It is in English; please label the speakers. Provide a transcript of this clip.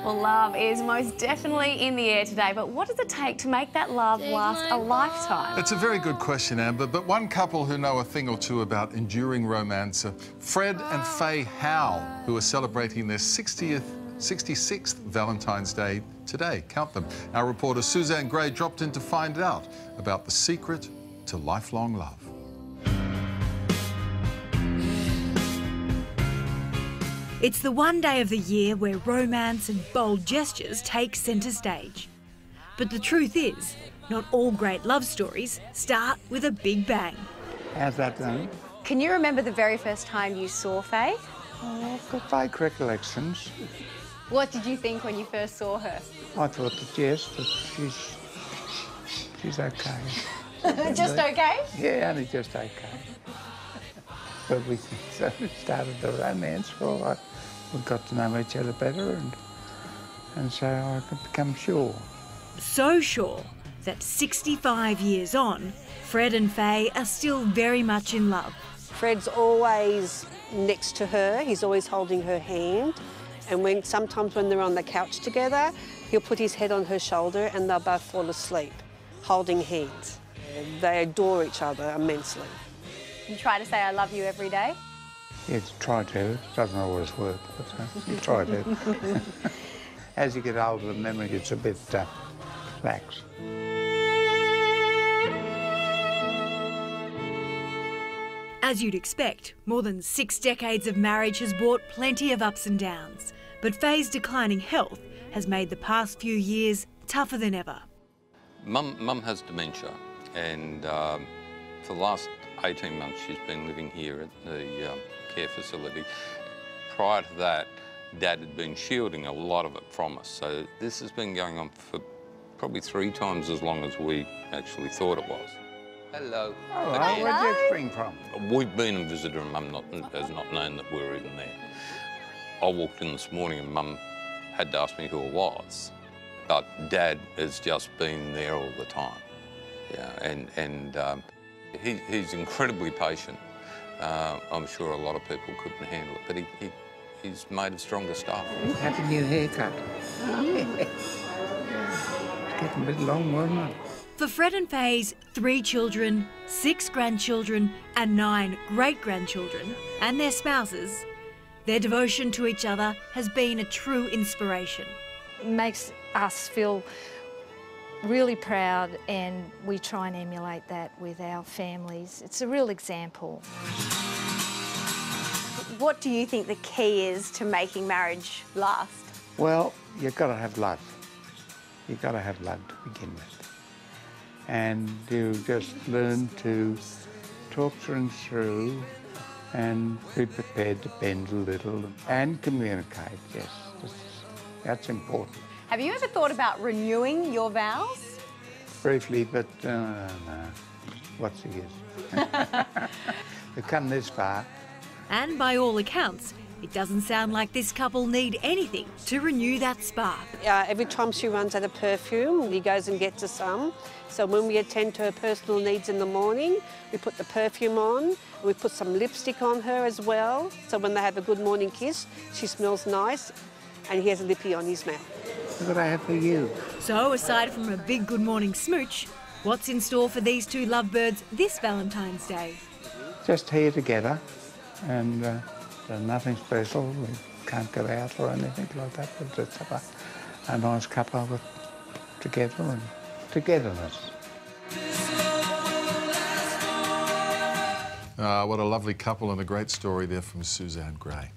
Speaker 1: Well, love is most definitely in the air today, but what does it take to make that love last a lifetime?
Speaker 2: It's a very good question, Amber, but one couple who know a thing or two about enduring romance are Fred and Faye Howe, who are celebrating their 66th Valentine's Day today. Count them. Our reporter Suzanne Gray dropped in to find out about the secret to lifelong love.
Speaker 3: It's the one day of the year where romance and bold gestures take centre stage. But the truth is, not all great love stories start with a big bang.
Speaker 4: How's that going?
Speaker 1: Can you remember the very first time you saw Faye?
Speaker 4: Oh, I've got vague recollections.
Speaker 1: What did you think when you first saw her?
Speaker 4: I thought that, yes, that she's okay.
Speaker 1: Just okay?
Speaker 4: Yeah, only just okay. But we started the romance. Well, we got to know each other better, and so I could become sure.
Speaker 3: So sure that 65 years on, Fred and Faye are still very much in love.
Speaker 5: Fred's always next to her. He's always holding her hand. And sometimes when they're on the couch together, he'll put his head on her shoulder and they'll both fall asleep, holding hands. They adore each other immensely.
Speaker 1: You try to say I love you every day?
Speaker 4: Yeah, try to. It doesn't always work, but you try to. As you get older, the memory gets a bit lax.
Speaker 3: As you'd expect, more than 6 decades of marriage has brought plenty of ups and downs. But Faye's declining health has made the past few years tougher than ever.
Speaker 6: Mum has dementia, and for the last 18 months she's been living here at the care facility. Prior to that, Dad had been shielding a lot of it from us, so this has been going on for probably 3 times as long as we actually thought it was. Hello.
Speaker 4: Hello. Where'd you spring from?
Speaker 6: We've been and visited and Mum has not known that we were even there. I walked in this morning and Mum had to ask me who I was. But Dad has just been there all the time. Yeah, and he's incredibly patient. I'm sure a lot of people couldn't handle it, but he's made of stronger stuff.
Speaker 4: Happy new haircut. It's getting a bit long, wasn't it?
Speaker 3: For Fred and Faye's 3 children, 6 grandchildren and 9 great-grandchildren, and their spouses, their devotion to each other has been a true inspiration.
Speaker 7: It makes us feel really proud, and we try and emulate that with our families. It's a real example.
Speaker 1: What do you think the key is to making marriage last?
Speaker 4: Well, you've got to have love. You've got to have love to begin with. And you just learn to talk things through and be prepared to bend a little and communicate, yes. That's important.
Speaker 1: Have you ever thought about renewing your vows?
Speaker 4: Briefly, but no. What's the use? We've come this far.
Speaker 3: And by all accounts, it doesn't sound like this couple need anything to renew that spark.
Speaker 5: Every time she runs out of perfume, he goes and gets her some. So when we attend to her personal needs in the morning, we put the perfume on, we put some lipstick on her as well. So when they have a good morning kiss, she smells nice and he has a lippy on his mouth.
Speaker 4: Look what I have for you.
Speaker 3: So aside from a big good morning smooch, what's in store for these 2 lovebirds this Valentine's Day?
Speaker 4: Just here together and nothing special. We can't go out or anything like that, but just have a nice couple with together and togetherness.
Speaker 2: What a lovely couple and a great story there from Suzanne Gray.